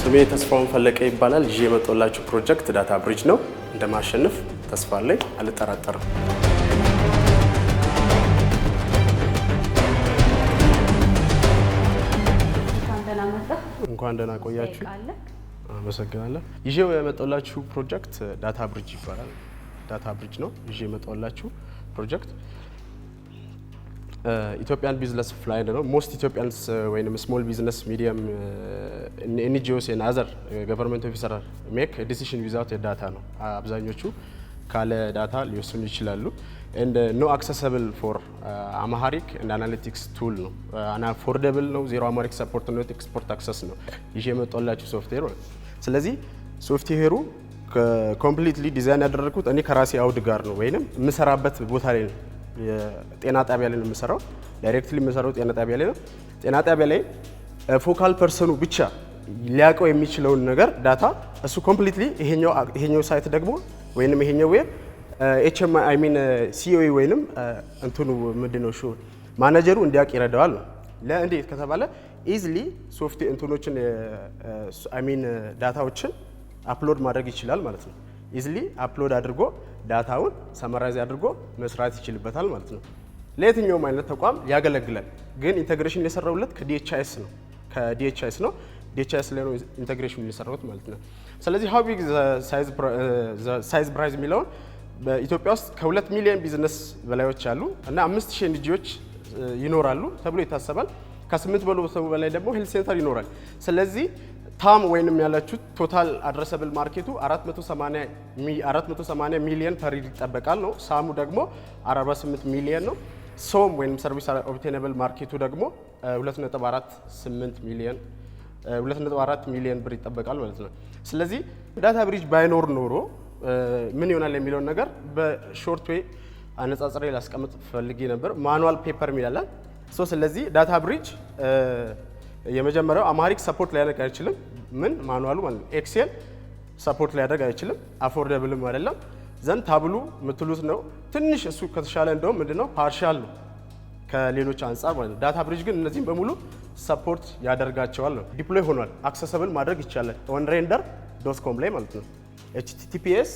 ስሜ ተስፋውን ፈለቀ ይባላል። ይዤ የመጣሁላችሁ ፕሮጀክት ዳታ ብሪጅ ነው። እንደማሸንፍ ተስፋ አለኝ፣ አልጠራጠርም። እንኳን ደህና ቆያችሁ። አመሰግናለሁ። ይዤው የመጣሁላችሁ ፕሮጀክት ዳታ ብሪጅ ይባላል። ዳታ ብሪጅ ነው ይዤ የመጣሁላችሁ ፕሮጀክት። ኢትዮጵያን ቢዝነስ ፍላይንድ ነው። ሞስት ኢትዮጵያንስ ወይም ስሞል ቢዝነስ ሚዲየም ኤንጂኦስ ኤንድ አዘር ገቨርንመንት ኦፊሰር ሜክ ዲሲሽን ዊዛውት ዳታ ነው። አብዛኞቹ ካለ ዳታ ሊወስኑ ይችላሉ። ኤንድ ኖ አክሰሰብል ፎር አማሃሪክ ኤንድ አናሊቲክስ ቱል ነው። አፎርደብል ነው። ዜሮ አማሪክ ሰፖርት ነው። ኤክስፖርት አክሰስ ነው ይዤ የመጣሁላችሁ ሶፍትዌር ነው። ስለዚህ ሶፍትዌሩ ኮምፕሊትሊ ዲዛይን ያደረኩት እኔ ከራሴ አውድ ጋር ነው ወይንም የምሰራበት ቦታ ላይ ነው። የጤና ጣቢያ ላይ ነው የምሰራው። ዳይሬክትሊ የምሰራው ጤና ጣቢያ ላይ ነው። ጤና ጣቢያ ላይ ፎካል ፐርሰኑ ብቻ ሊያውቀው የሚችለውን ነገር ዳታ እሱ ኮምፕሊትሊ ይሄኛው ሳይት ደግሞ ወይንም ይሄኛው ዌብ ኤችኤምአይ አይ ሚን ሲኦኢ ወይንም እንትኑ ምንድነው ሹ ማኔጀሩ እንዲያውቅ ይረዳዋል ነው። ለእንዴት ከተባለ ኢዚሊ ሶፍትዌር እንትኖችን አይ ሚን ዳታዎችን አፕሎድ ማድረግ ይችላል ማለት ነው። ኢዚሊ አፕሎድ አድርጎ ዳታውን ሰመራይዝ አድርጎ መስራት ይችልበታል ማለት ነው። ለየትኛውም አይነት ተቋም ያገለግላል። ግን ኢንተግሬሽን የሰራውለት ከዲኤችአይኤስ ነው። ዲኤችአይኤስ ላይ ነው ኢንተግሬሽን የሰራውት ማለት ነው። ስለዚህ ሃው ቢግ ሳይዝ ፕራይዝ የሚለውን በኢትዮጵያ ውስጥ ከ2 ሚሊዮን ቢዝነስ በላዮች አሉ እና 5000 ኤንጂኦዎች ይኖራሉ ተብሎ ይታሰባል። ከ8 በላይ ደግሞ ሄልት ሴንተር ይኖራል። ስለዚህ ታም ወይንም ያላችሁት ቶታል አድረሰብል ማርኬቱ 480 ሚሊዮን ፐር ይጠበቃል ነው። ሳሙ ደግሞ 48 ሚሊዮን ነው። ሶም ወይንም ሰርቪስ ኦብቴነብል ማርኬቱ ደግሞ 2.48 ሚሊዮን 2.4 ሚሊዮን ብር ይጠበቃል ማለት ነው። ስለዚህ ዳታ ብሪጅ ባይኖር ኖሮ ምን ይሆናል የሚለውን ነገር በሾርት ዌይ አነጻጽሬ ላስቀምጥ ፈልጌ ነበር። ማኑዋል ፔፐር የሚላል ስለዚህ ዳታ ብሪጅ የመጀመሪያው አማሪክ ሰፖርት ሊያደርግ አይችልም። ምን ማኑዋሉ ማለት ነው። ኤክሴል ሰፖርት ሊያደርግ አይችልም። አፎርደብልም አይደለም። ዘን ታብሉ የምትሉት ነው ትንሽ እሱ ከተሻለ እንደውም ምንድነው ፓርሻል ነው ከሌሎች አንጻር ማለት ነው። ዳታ ብሪጅ ግን እነዚህም በሙሉ ሰፖርት ያደርጋቸዋል ነው። ዲፕሎይ ሆኗል። አክሰሰብል ማድረግ ይቻላል onrender.com ላይ ማለት ነው። https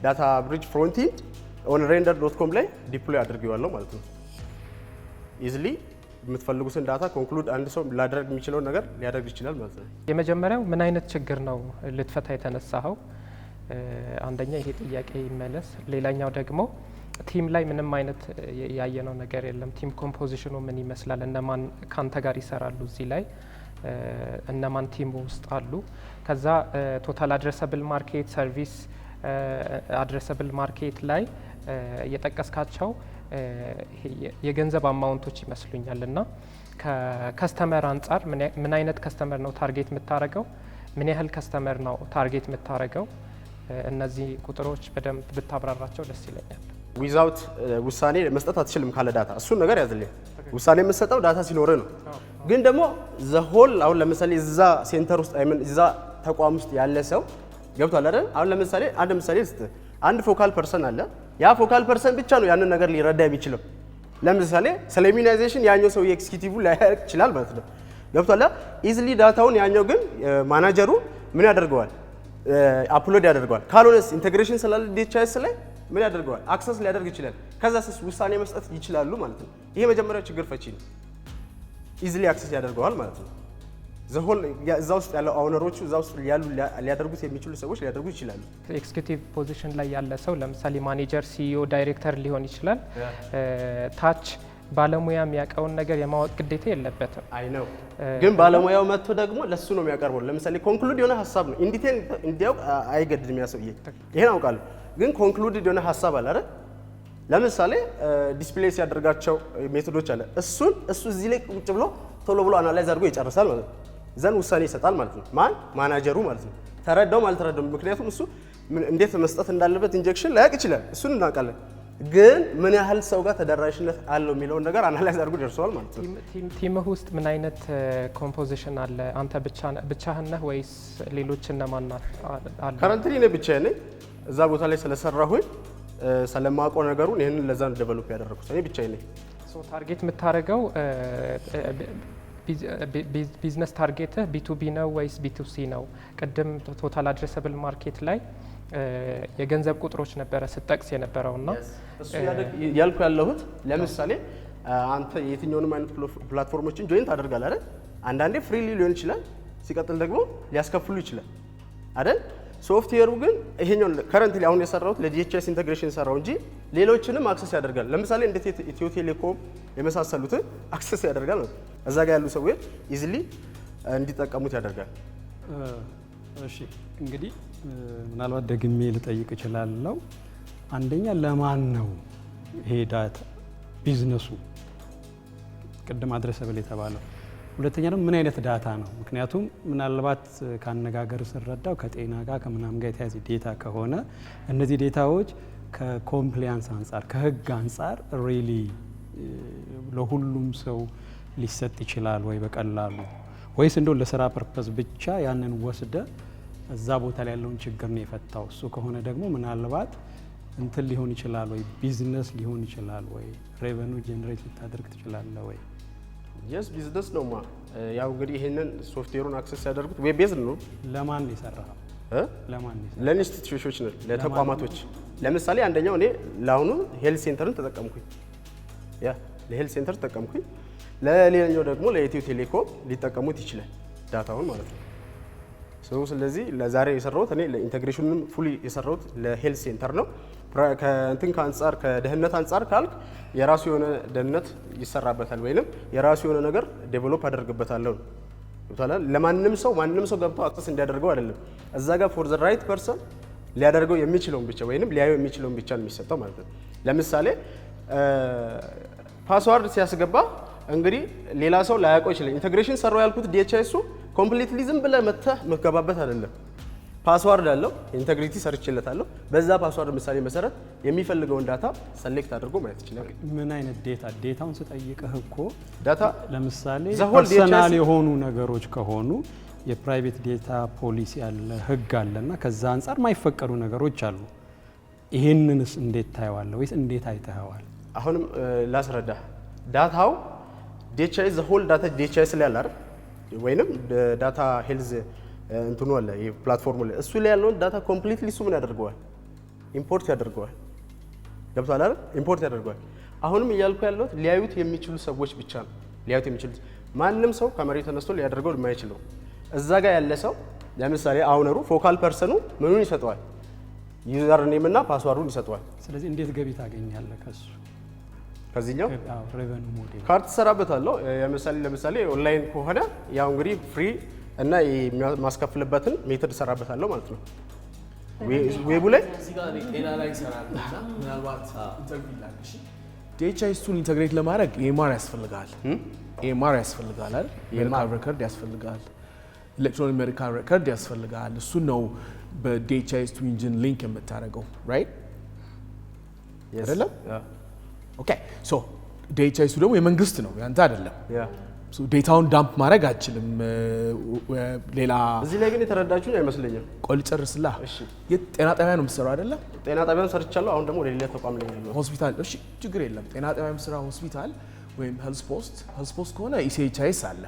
ዳታ ብሪጅ ፍሮንቲንድ onrender.com ላይ ዲፕሎይ አድርጌዋለሁ ማለት ነው። ኢዚሊ የምትፈልጉትን ዳታ ኮንክሉድ አንድ ሰው ሊያደርግ የሚችለው ነገር ሊያደርግ ይችላል ማለት ነው። የመጀመሪያው ምን አይነት ችግር ነው ልትፈታ የተነሳኸው? አንደኛ ይሄ ጥያቄ ይመለስ። ሌላኛው ደግሞ ቲም ላይ ምንም አይነት ያየነው ነገር የለም። ቲም ኮምፖዚሽኑ ምን ይመስላል? እነማን ካንተ ጋር ይሰራሉ? እዚህ ላይ እነማን ቲም ውስጥ አሉ? ከዛ ቶታል አድረሰብል ማርኬት፣ ሰርቪስ አድረሰብል ማርኬት ላይ የጠቀስካቸው የገንዘብ አማውንቶች ይመስሉኛል እና ከከስተመር አንጻር ምን አይነት ከስተመር ነው ታርጌት የምታረገው? ምን ያህል ከስተመር ነው ታርጌት የምታረገው? እነዚህ ቁጥሮች በደንብ ብታብራራቸው ደስ ይለኛል። ዊዛውት ውሳኔ መስጠት አትችልም ካለ ዳታ። እሱን ነገር ያዝልኝ። ውሳኔ የምትሰጠው ዳታ ሲኖር ነው። ግን ደግሞ ዘሆል አሁን ለምሳሌ እዛ ሴንተር ውስጥ አይመን እዛ ተቋም ውስጥ ያለ ሰው ገብቷል አይደል? አሁን ለምሳሌ አንድ ፎካል ፐርሰን አለ። ያ ፎካል ፐርሰን ብቻ ነው ያንን ነገር ሊረዳ የሚችለው። ለምሳሌ ስለ ኢሚናይዜሽን ያኛው ሰው ኤክስኪዩቲቭ ላያውቅ ይችላል ማለት ነው። ገብቷል። ኢዚሊ ዳታውን ያኛው ግን ማናጀሩ ምን ያደርገዋል? አፕሎድ ያደርገዋል። ካልሆነስ ኢንተግሬሽን ስላለ ዲኤችአይኤስ ላይ ምን ያደርገዋል? አክሰስ ሊያደርግ ይችላል። ከዛስ ውሳኔ መስጠት ይችላሉ ማለት ነው። ይሄ መጀመሪያው ችግር ፈቺ ነው። ኢዚሊ አክሰስ ያደርገዋል ማለት ነው። ዘሆል እዛ ውስጥ ያለው አውነሮቹ እዛ ውስጥ ያሉ ሊያደርጉት የሚችሉ ሰዎች ሊያደርጉ ይችላሉ። ኤክስኪዩቲቭ ፖዚሽን ላይ ያለ ሰው ለምሳሌ ማኔጀር፣ ሲኢኦ፣ ዳይሬክተር ሊሆን ይችላል። ታች ባለሙያ የሚያውቀውን ነገር የማወቅ ግዴታ የለበትም። አይ ነው ግን ባለሙያው መጥቶ ደግሞ ለሱ ነው የሚያቀርበው። ለምሳሌ ኮንክሉድ የሆነ ሀሳብ ነው ኢንዲቴል እንዲያውቅ አይገድድም ያሰውዬ። ይሄን አውቃለሁ። ግን ኮንክሉድ የሆነ ሀሳብ አለ አይደል? ለምሳሌ ዲስፕሌይ ሲያደርጋቸው ሜቶዶች አለ። እሱ እዚህ ላይ ቁጭ ብሎ ቶሎ ብሎ አናላይዝ አድርጎ ይጨርሳል ማለት ነው። ዘን ውሳኔ ይሰጣል ማለት ነው። ማናጀሩ ማለት ነው። ተረዳውም አልተረዳውም። ምክንያቱም እሱ እንዴት መስጠት እንዳለበት ኢንጀክሽን ላያውቅ ይችላል። እሱን እናውቃለን። ግን ምን ያህል ሰው ጋር ተደራሽነት አለው የሚለውን ነገር አናላይዝ አድርጎ ደርሰዋል ማለት ነው። ቲምህ ውስጥ ምን አይነት ኮምፖዚሽን አለ? አንተ ብቻህን ነህ ወይስ ሌሎች እነማን አሉ? ከረንትሊ እኔ ብቻዬን ነኝ። እዛ ቦታ ላይ ስለሰራሁኝ ስለማውቀው ነገሩን ይሄንን ለዛ ነው ዴቨሎፕ ያደረኩት። እኔ ብቻዬን ነኝ። ታርጌት የምታደርገው ቢዝነስ ታርጌትህ ቢ2ቢ ነው ወይስ ቢ2ሲ ነው? ቅድም ቶታል አድሬሰብል ማርኬት ላይ የገንዘብ ቁጥሮች ነበረ ስጠቅስ የነበረውና እሱ ያልኩ ያለሁት ለምሳሌ አንተ የትኛውንም አይነት ፕላትፎርሞችን ጆይን ታደርጋለህ አይደል? አንዳንዴ ፍሪሊ ሊሆን ይችላል፣ ሲቀጥል ደግሞ ሊያስከፍሉ ይችላል አይደል? ሶፍትዌሩ ግን ይሄኛው ከረንትሊ አሁን የሰራሁት ለዲኤችኤስ ኢንተግሬሽን ሰራው እንጂ ሌሎችንም አክሰስ ያደርጋል። ለምሳሌ እንደ ኢትዮ ቴሌኮም የመሳሰሉትን አክሰስ ያደርጋል ነው። እዛ ጋር ያሉ ሰዎች ኢዚሊ እንዲጠቀሙት ያደርጋል። እሺ እንግዲህ ምናልባት ደግሜ ልጠይቅ እችላለሁ። አንደኛ ለማን ነው ይሄ ዳታ ቢዝነሱ ቅድም አድሬሰብል የተባለው? ሁለተኛ ደግሞ ምን አይነት ዳታ ነው? ምክንያቱም ምናልባት ካነጋገር ስረዳው ከጤና ጋር ከምናምን ጋር የተያዘ ዴታ ከሆነ እነዚህ ዴታዎች ከኮምፕሊያንስ አንጻር ከህግ አንጻር ሪሊ ለሁሉም ሰው ሊሰጥ ይችላል ወይ በቀላሉ? ወይስ እንደው ለስራ ፐርፐስ ብቻ ያንን ወስደ እዛ ቦታ ላይ ያለውን ችግር ነው የፈታው? እሱ ከሆነ ደግሞ ምናልባት እንትን ሊሆን ይችላል ወይ ቢዝነስ ሊሆን ይችላል ወይ ሬቨኑ ጀነሬት ልታደርግ ትችላለህ ወይ? የስ ቢዝነስ ነው ማ ያው እንግዲህ ይሄንን ሶፍትዌሩን አክሰስ ያደርጉት ዌብ ቤዝ ነው። ለማን ነው የሰራው? ለማን ነው? ለኢንስቲትዩሽኖች ነው፣ ለተቋማቶች። ለምሳሌ አንደኛው እኔ ለአሁኑ ሄልት ሴንተርን ተጠቀምኩኝ፣ ያ ለሄልት ሴንተር ተጠቀምኩኝ። ለሌላኛው ደግሞ ለኢትዮ ቴሌኮም ሊጠቀሙት ይችላል ዳታውን ማለት ነው። ስለዚህ ለዛሬ የሰራሁት እኔ ለኢንተግሬሽኑንም ፉሊ የሰራሁት ለሄልት ሴንተር ነው። ከእንትን ከአንጻር ከደህንነት አንጻር ካልክ የራሱ የሆነ ደህንነት ይሰራበታል ወይንም የራሱ የሆነ ነገር ዴቨሎፕ አደርግበታለሁ ነው። ለማንም ሰው ማንም ሰው ገብቶ አክሰስ እንዲያደርገው አይደለም። እዛ ጋር ፎር ዘ ራይት ፐርሰን ሊያደርገው የሚችለውን ብቻ ወይንም ሊያየው የሚችለውን ብቻ ነው የሚሰጠው ማለት ነው። ለምሳሌ ፓስዋርድ ሲያስገባ እንግዲህ ሌላ ሰው ላያውቀው ይችላል። ኢንተግሬሽን ሰራው ያልኩት ዲኤችኤሱ ኮምፕሊትሊ ዝም ብለህ መተህ መገባበት አይደለም። ፓስዋርድ አለው፣ ኢንተግሪቲ ሰርችለታለሁ። በዛ ፓስዋርድ ምሳሌ መሰረት የሚፈልገውን ዳታ ሰሌክት አድርጎ ማየት ይችላል። ምን አይነት ዴታ? ዴታውን ስጠይቅህ እኮ ዳታ ለምሳሌ ፐርሰናል የሆኑ ነገሮች ከሆኑ የፕራይቬት ዴታ ፖሊሲ አለ፣ ህግ አለና ከዛ አንጻር ማይፈቀዱ ነገሮች አሉ። ይሄንንስ እንዴት ታየዋለህ ወይስ እንዴት አይተኸዋል? አሁንም ላስረዳ። ዳታው ዲኤችኤስ ዘ ሆል ዳታ ዲኤችኤስ ላይ አለ አይደል? ወይንም ዳታ ሄልዝ እንትኑ አለ የፕላትፎርሙ ላይ እሱ ላይ ያለውን ዳታ ኮምፕሊትሊ እሱ ምን ያደርገዋል? ኢምፖርት ያደርገዋል። ገብቷል አይደል? ኢምፖርት ያደርገዋል። አሁንም እያልኩ ያለሁት ሊያዩት የሚችሉ ሰዎች ብቻ ነው ሊያዩት የሚችሉት። ማንም ሰው ከመሬት ተነስቶ ሊያደርገው የማይችለው እዛ ጋር ያለ ሰው ለምሳሌ አውነሩ ፎካል ፐርሰኑ ምኑን ይሰጠዋል? ዩዘር ኔም እና ፓስዋርዱን ይሰጠዋል። ስለዚህ እንዴት ገቢ ታገኛለህ ከሱ? ከዚህኛው ሬቨኑ ሞዴል ካርድ ትሰራበታለሁ። ለምሳሌ ኦንላይን ከሆነ ያው እንግዲህ ፍሪ እና ማስከፍልበትን ሜተድ እሰራበታለሁ ማለት ነው። ዌቡ ላይ እዚህ ጋር ጤና ላይ ይሰራልና ምናልባት ኢንተርቪው ላክሽ ዲኤችኤሱን ኢንተግሬት ለማድረግ ኤምአር ያስፈልጋል። ኤምአር ያስፈልጋል አይደል? ሜዲካል ሬከርድ ያስፈልጋል። ኤሌክትሮኒክ ሜዲካል ሬከርድ ያስፈልጋል። እሱ ነው በዲኤችኤስ ኢንጂን ሊንክ የምታደርገው ራይት አይደለም? ኦኬ ሶ ዲኤችኤሱ ደግሞ የመንግስት ነው ያንተ አይደለም። ዴታውን ዳምፕ ማድረግ አችልም። ሌላ እዚህ ላይ ግን የተረዳችሁኝ አይመስለኝም። ቆይ ልጨርስላ። ጤና ጣቢያ ነው የምትሰራው አይደለ? ጤና ጣቢያን ሰርቻለሁ። አሁን ደግሞ ወደ ሌላ ተቋም ላይ ነው። ሆስፒታል። እሺ ችግር የለም። ጤና ጣቢያ የምትሰራው ሆስፒታል ወይም ሄልዝ ፖስት ከሆነ ኢሲኤችአይኤስ አለ፣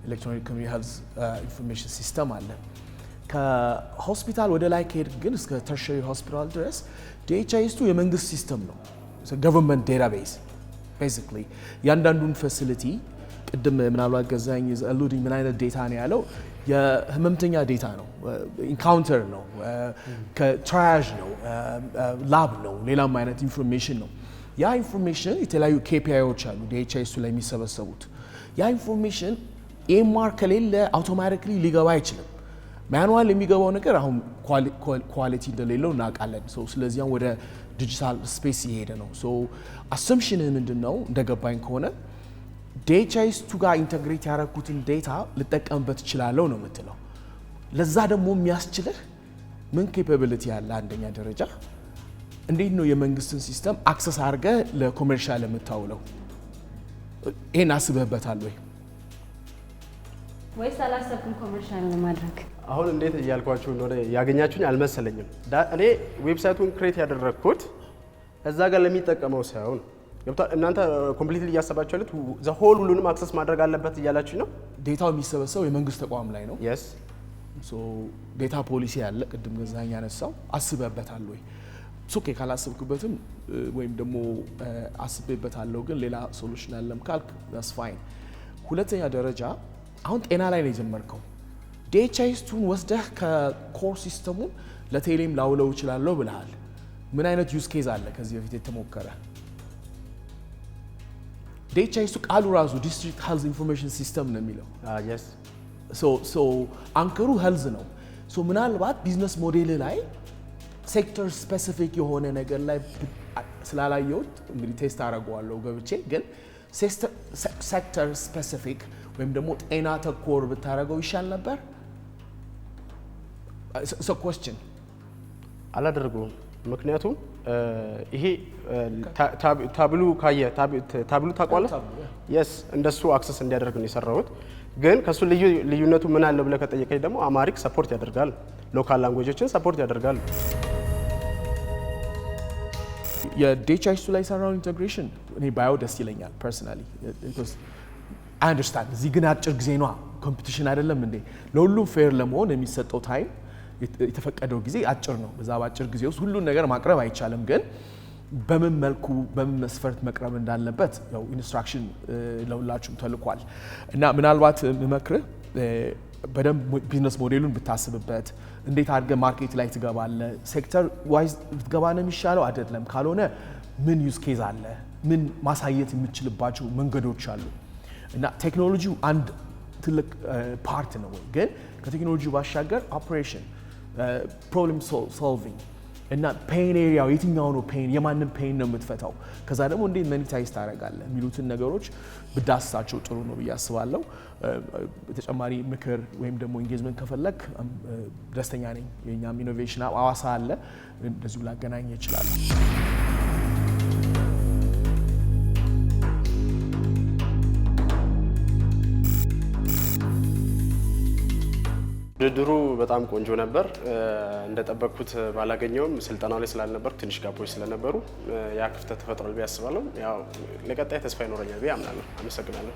ኤሌክትሮኒክ ኮሚኒቲ ሄልዝ ኢንፎርሜሽን ሲስተም አለ። ከሆስፒታል ወደ ላይ ከሄድ ግን እስከ ተርሸሪ ሆስፒታል ድረስ ዲኤችአይኤስ የመንግስት ሲስተም ነው። ገቨርንመንት ዴታቤዝ ቤዚክሊ ያንዳንዱን ፋሲሊቲ ቅድም ምናልባት ገዛኝ አሉዲንግ ምን አይነት ዴታ ነው ያለው? የህመምተኛ ዴታ ነው፣ ኢንካውንተር ነው፣ ከትራያዥ ነው፣ ላብ ነው፣ ሌላም አይነት ኢንፎርሜሽን ነው። ያ ኢንፎርሜሽን የተለያዩ ኬፒአይዎች አሉ ዲኤችኤስ ላይ የሚሰበሰቡት። ያ ኢንፎርሜሽን ኤምአር ከሌለ አውቶማቲክሊ ሊገባ አይችልም። ማኑዋል የሚገባው ነገር አሁን ኳሊቲ እንደሌለው እናውቃለን። ስለዚህ ወደ ዲጂታል ስፔስ እየሄደ ነው። አሰምሽንህ ምንድን ነው? እንደገባኝ ከሆነ ዲኤችኤስ ጋር ኢንተግሬት ያደረኩትን ዴታ ልጠቀምበት እችላለሁ ነው የምትለው። ለዛ ደግሞ የሚያስችልህ ምን ኬፓቢሊቲ ያለ? አንደኛ ደረጃ እንዴት ነው የመንግስትን ሲስተም አክሰስ አድርገህ ለኮሜርሻል የምታውለው? ይሄን አስበህበታል ወይ? ወይስ አላሰብክም ኮሜርሻል ለማድረግ? አሁን እንዴት እያልኳችሁ እንደሆነ ያገኛችሁኝ አልመሰለኝም። እኔ ዌብሳይቱን ክሬት ያደረግኩት እዛ ጋር ለሚጠቀመው ሰው ነው። ገብቷል። እናንተ ኮምፕሊትሊ እያሰባችሁ ያሉት ዘ ሆል ሁሉንም አክሰስ ማድረግ አለበት እያላችሁ ነው። ዴታው የሚሰበሰበው የመንግስት ተቋም ላይ ነው። የስ ሶ ዴታ ፖሊሲ ያለ ቅድም ገዛኸኝ ያነሳው አስበበታል ወይ? ኦኬ ካላስብክበትም ወይም ደግሞ አስቤበታለሁ ግን ሌላ ሶሉሽን አለም ካልክ that's fine። ሁለተኛ ደረጃ አሁን ጤና ላይ ነው የጀመርከው። ዲኤችአይስቱን ወስደህ ከኮር ሲስተሙን ለቴሌም ላውለው እችላለሁ ብለሃል። ምን አይነት ዩዝ ኬዝ አለ ከዚህ በፊት የተሞከረ? ዲኤችአይስቱ ቃሉ ራሱ ዲስትሪክት ሄልዝ ኢንፎርሜሽን ሲስተም ነው የሚለው። የስ ሶ አንከሩ ሄልዝ ነው። ሶ ምናልባት ቢዝነስ ሞዴል ላይ ሴክተር ስፔሲፊክ የሆነ ነገር ላይ ስላላየሁት እንግዲህ ቴስት አደርገዋለሁ ገብቼ፣ ግን ሴክተር ስፔሲፊክ ወይም ደግሞ ጤና ተኮር ብታደርገው ይሻል ነበር። ኮስችን አላደረገውም። ምክንያቱም ይሄ ታብሉ ካየ ታብሉ ታውቀዋለህ? የስ እንደሱ አክሰስ እንዲያደርግ ነው የሰራሁት። ግን ከሱ ልዩነቱ ምን አለ ብለህ ከጠየቀኝ ደግሞ አማሪክ ሰፖርት ያደርጋል፣ ሎካል ላንጉዌጆችን ሰፖርት ያደርጋል። የዲኤችአይስቱ ላይ ሰራው ኢንቴግሬሽን እኔ ባዮ ደስ ይለኛል ፐርሰናሊ because I understand እዚህ ግን አጭር ጊዜ ነው፣ ኮምፒቲሽን አይደለም እንዴ? ለሁሉም ፌር ለመሆን የሚሰጠው ታይም የተፈቀደው ጊዜ አጭር ነው። በዛ በአጭር ጊዜ ውስጥ ሁሉን ነገር ማቅረብ አይቻልም። ግን በምን መልኩ በምን መስፈርት መቅረብ እንዳለበት ያው ኢንስትራክሽን ለሁላችሁም ተልኳል እና ምናልባት ምመክርህ በደንብ ቢዝነስ ሞዴሉን ብታስብበት፣ እንዴት አድርገህ ማርኬት ላይ ትገባለህ፣ ሴክተር ዋይዝ ብትገባ ነው የሚሻለው አይደለም? ካልሆነ ምን ዩዝ ኬዝ አለ፣ ምን ማሳየት የምችልባቸው መንገዶች አሉ እና ቴክኖሎጂው አንድ ትልቅ ፓርት ነው ወይ? ግን ከቴክኖሎጂው ባሻገር ኦፕሬሽን ፕሮብለም ሶልቪንግ እና ፔን ኤሪያው የትኛው ነው ፔን፣ የማንም ፔን ነው የምትፈታው፣ ከዛ ደግሞ እንዴት ሞኔታይዝ ታደርጋለህ የሚሉትን ነገሮች ብዳስሳቸው ጥሩ ነው ብዬ አስባለሁ። ተጨማሪ ምክር ወይም ደግሞ ኢንጌጅመንት ከፈለክ ደስተኛ ነኝ። የኛም ኢኖቬሽን አዋሳ አለ፣ እንደዚሁ ላገናኝ ይችላል። ውድድሩ በጣም ቆንጆ ነበር። እንደጠበቅኩት ባላገኘውም ስልጠናው ላይ ስላልነበርኩ ትንሽ ጋቦች ስለነበሩ ያ ክፍተት ተፈጥሯል ብዬ አስባለሁ። ያው ለቀጣይ ተስፋ ይኖረኛል ብዬ አምናለሁ። አመሰግናለሁ።